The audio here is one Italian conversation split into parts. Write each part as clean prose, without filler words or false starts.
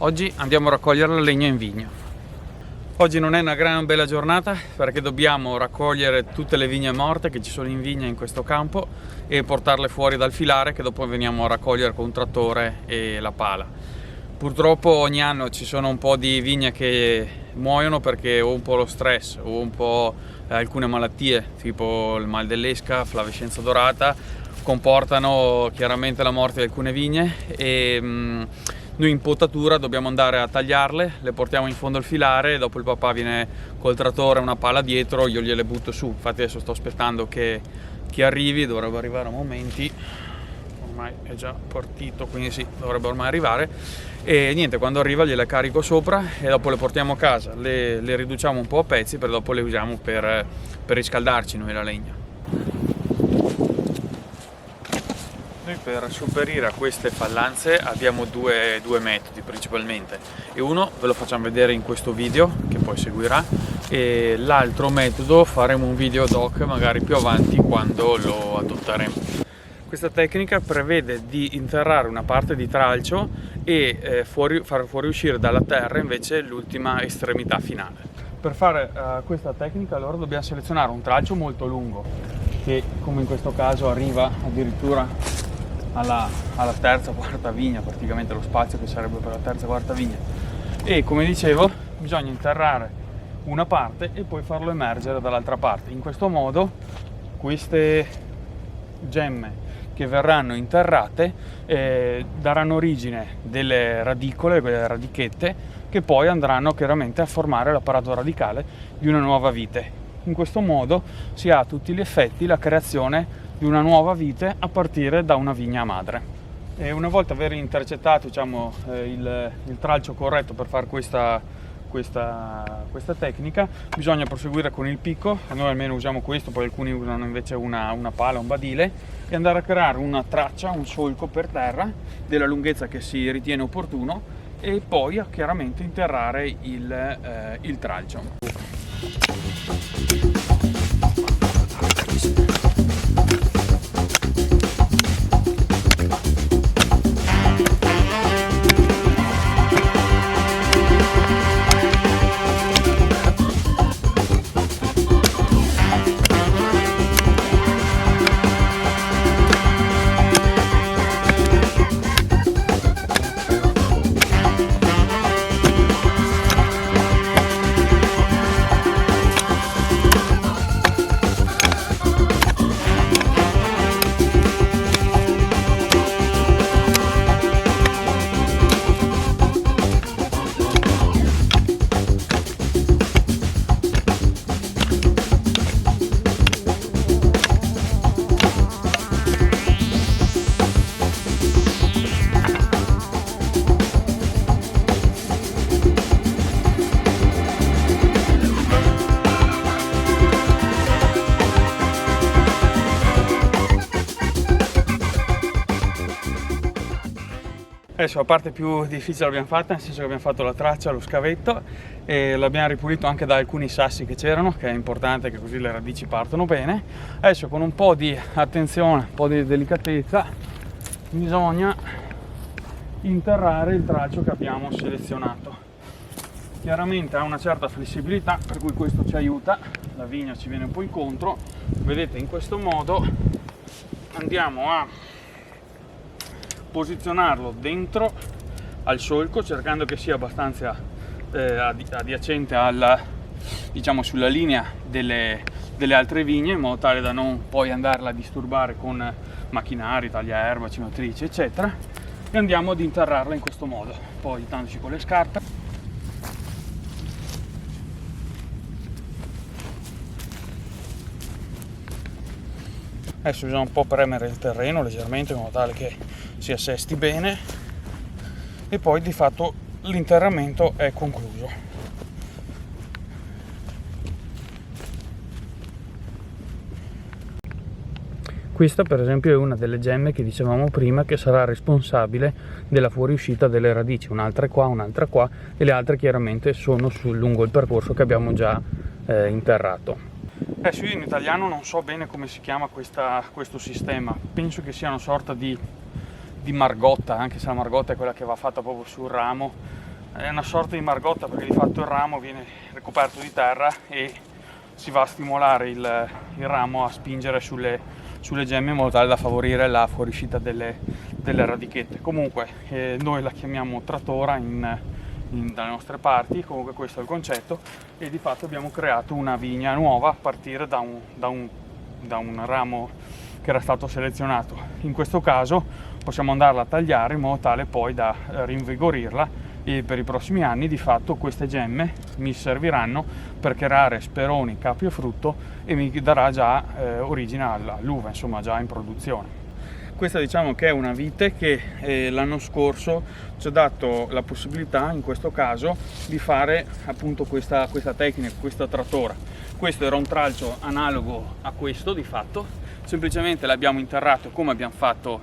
Oggi andiamo a raccogliere la legna in vigna. Oggi non è una gran bella giornata perché dobbiamo raccogliere tutte le vigne morte che ci sono in vigna in questo campo e portarle fuori dal filare, che dopo veniamo a raccogliere con un trattore e la pala. Purtroppo ogni anno ci sono un po' di vigne che muoiono perché o un po' lo stress o un po' alcune malattie tipo il mal dell'esca, flavescenza dorata, comportano chiaramente la morte di alcune vigne e noi in potatura dobbiamo andare a tagliarle, le portiamo in fondo al filare e dopo il papà viene col trattore, una pala dietro, io gliele butto su. Infatti adesso sto aspettando che arrivi, dovrebbe arrivare a momenti, ormai è già partito, quindi sì, dovrebbe ormai arrivare. E niente, quando arriva gliele carico sopra e dopo le portiamo a casa, le riduciamo un po' a pezzi per dopo le usiamo per riscaldarci noi la legna. Noi per sopperire a queste fallanze abbiamo due metodi principalmente, e uno ve lo facciamo vedere in questo video che poi seguirà, e l'altro metodo faremo un video doc magari più avanti quando lo adotteremo. Questa tecnica prevede di interrare una parte di tralcio e far fuoriuscire dalla terra invece l'ultima estremità finale. Per fare questa tecnica allora dobbiamo selezionare un tralcio molto lungo che, come in questo caso, arriva addirittura alla terza quarta vigna, praticamente lo spazio che sarebbe per la terza quarta vigna, e come dicevo bisogna interrare una parte e poi farlo emergere dall'altra parte. In questo modo queste gemme che verranno interrate daranno origine delle radicole, quelle radichette, che poi andranno chiaramente a formare l'apparato radicale di una nuova vite. In questo modo si ha a tutti gli effetti la creazione di una nuova vite a partire da una vigna madre. E una volta aver intercettato il tralcio corretto per fare questa tecnica, bisogna proseguire con il picco. Noi almeno usiamo questo, poi alcuni usano invece una pala, un badile, e andare a creare una traccia, un solco per terra della lunghezza che si ritiene opportuno, e poi chiaramente interrare il tralcio. Adesso la parte più difficile l'abbiamo fatta, nel senso che abbiamo fatto la traccia, lo scavetto, e l'abbiamo ripulito anche da alcuni sassi che c'erano, che è importante che così le radici partono bene. Adesso con un po' di attenzione, un po' di delicatezza, bisogna interrare il tralcio che abbiamo selezionato. Chiaramente ha una certa flessibilità, per cui questo ci aiuta, la vigna ci viene un po' incontro. Vedete, in questo modo andiamo a posizionarlo dentro al solco, cercando che sia abbastanza adiacente sulla linea delle altre vigne, in modo tale da non poi andarla a disturbare con macchinari, tagliaerba, cimatrici eccetera, e andiamo ad interrarla in questo modo, poi aiutandoci con le scarpe. Adesso bisogna un po' premere il terreno leggermente in modo tale che si assesti bene, e poi di fatto l'interramento è concluso. Questa per esempio è una delle gemme che dicevamo prima che sarà responsabile della fuoriuscita delle radici, un'altra qua, e le altre chiaramente sono lungo il percorso che abbiamo già interrato. Adesso io in italiano non so bene come si chiama questo sistema, penso che sia una sorta di margotta, anche se la margotta è quella che va fatta proprio sul ramo, è una sorta di margotta, perché di fatto il ramo viene ricoperto di terra e si va a stimolare il ramo a spingere sulle gemme in modo tale da favorire la fuoriuscita delle radichette. Comunque noi la chiamiamo trattora dalle nostre parti. Comunque questo è il concetto, e di fatto abbiamo creato una vigna nuova a partire da un ramo che era stato selezionato. In questo caso possiamo andarla a tagliare in modo tale poi da rinvigorirla, e per i prossimi anni di fatto queste gemme mi serviranno per creare speroni, capi e frutto, e mi darà già origine all'uva, insomma già in produzione. Questa diciamo che è una vite che l'anno scorso ci ha dato la possibilità, in questo caso, di fare appunto questa tecnica, questa trattora. Questo era un tralcio analogo a questo di fatto, semplicemente l'abbiamo interrato come abbiamo fatto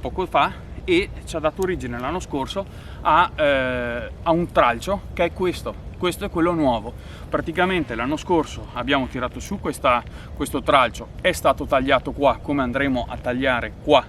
poco fa, e ci ha dato origine l'anno scorso a un tralcio che è questo. Questo è quello nuovo. Praticamente l'anno scorso abbiamo tirato su questo tralcio, è stato tagliato qua come andremo a tagliare qua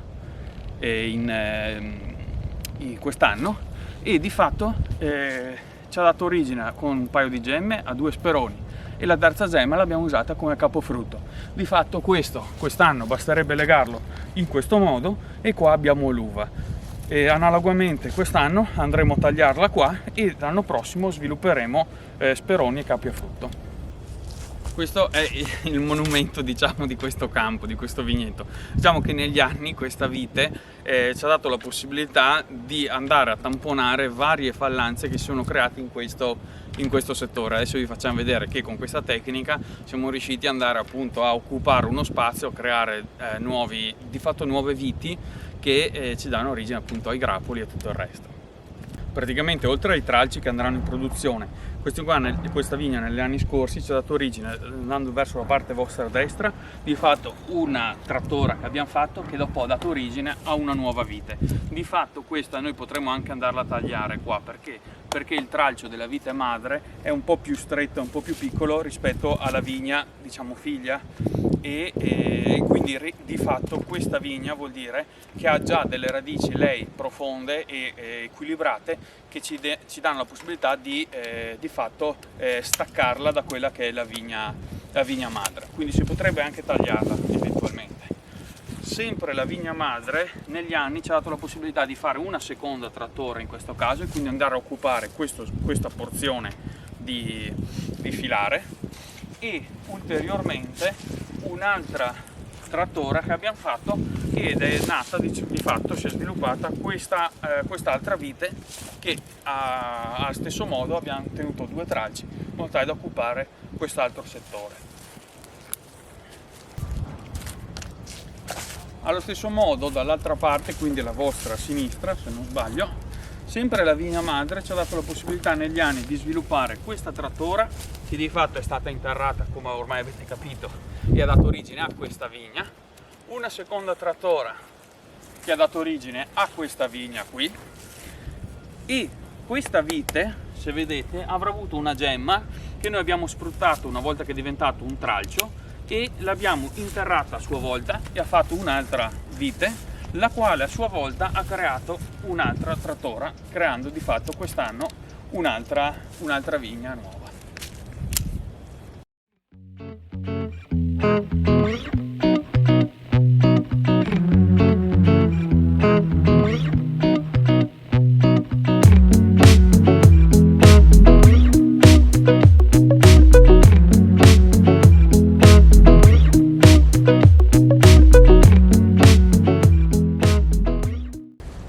quest'anno, e di fatto ci ha dato origine con un paio di gemme a 2 speroni, e la terza gemma l'abbiamo usata come capofrutto. Di fatto quest'anno basterebbe legarlo in questo modo, e qua abbiamo l'uva. E analogamente quest'anno andremo a tagliarla qua, e l'anno prossimo svilupperemo speroni e capi a frutto. Questo è il monumento, diciamo, di questo campo, di questo vigneto. Diciamo che negli anni questa vite ci ha dato la possibilità di andare a tamponare varie fallanze che si sono create in questo settore. Adesso vi facciamo vedere che con questa tecnica siamo riusciti ad andare appunto a occupare uno spazio, a creare di fatto nuove viti che ci danno origine appunto ai grappoli e tutto il resto. Praticamente, oltre ai tralci che andranno in produzione, questa vigna negli anni scorsi ci ha dato origine, andando verso la parte vostra destra, di fatto una trattora che abbiamo fatto, che dopo ha dato origine a una nuova vite. Di fatto questa noi potremmo anche andarla a tagliare qua, perché il tralcio della vite madre è un po' più stretto, un po' più piccolo rispetto alla vigna, diciamo, figlia, e quindi di fatto questa vigna vuol dire che ha già delle radici lei profonde e equilibrate, che ci danno la possibilità di fatto staccarla da quella che è la vigna madre. Quindi si potrebbe anche tagliarla eventualmente. Sempre la vigna madre negli anni ci ha dato la possibilità di fare una seconda trattora in questo caso, e quindi andare a occupare questa porzione di filare, e ulteriormente un'altra trattora che abbiamo fatto, ed è nata di fatto, si è sviluppata quest'altra vite, che allo stesso modo abbiamo tenuto 2 tralci in modo tale da occupare quest'altro settore. Allo stesso modo dall'altra parte, quindi la vostra sinistra se non sbaglio, sempre la vigna madre ci ha dato la possibilità negli anni di sviluppare questa trattora, che di fatto è stata interrata, come ormai avete capito, e ha dato origine a questa vigna. Una seconda trattora che ha dato origine a questa vigna qui, e questa vite, se vedete, avrà avuto una gemma che noi abbiamo sfruttato una volta che è diventato un tralcio, e l'abbiamo interrata a sua volta e ha fatto un'altra vite, la quale a sua volta ha creato un'altra trattora, creando di fatto quest'anno un'altra vigna nuova.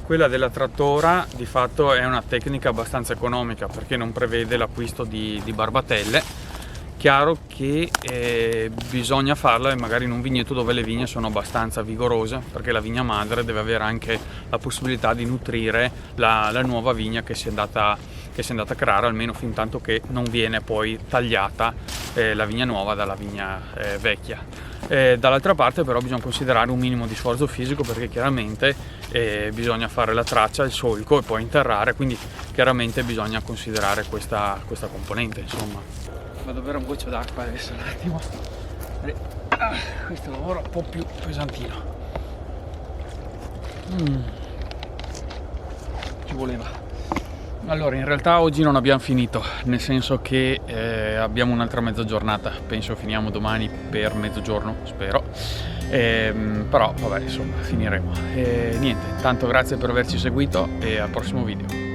Quella della trattora di fatto è una tecnica abbastanza economica, perché non prevede l'acquisto di barbatelle. Chiaro che bisogna farla magari in un vigneto dove le vigne sono abbastanza vigorose, perché la vigna madre deve avere anche la possibilità di nutrire la nuova vigna che si è andata a creare, almeno fin tanto che non viene poi tagliata la vigna nuova dalla vigna vecchia. Dall'altra parte però bisogna considerare un minimo di sforzo fisico, perché chiaramente bisogna fare la traccia, il solco e poi interrare, quindi chiaramente bisogna considerare questa componente, insomma. Vado a bere un goccio d'acqua adesso un attimo. Questo lavoro un po' più pesantino. Ci voleva. Allora, in realtà oggi non abbiamo finito, nel senso che abbiamo un'altra mezza giornata, penso finiamo domani per mezzogiorno, spero, però vabbè, insomma, finiremo. Niente, tanto grazie per averci seguito e al prossimo video.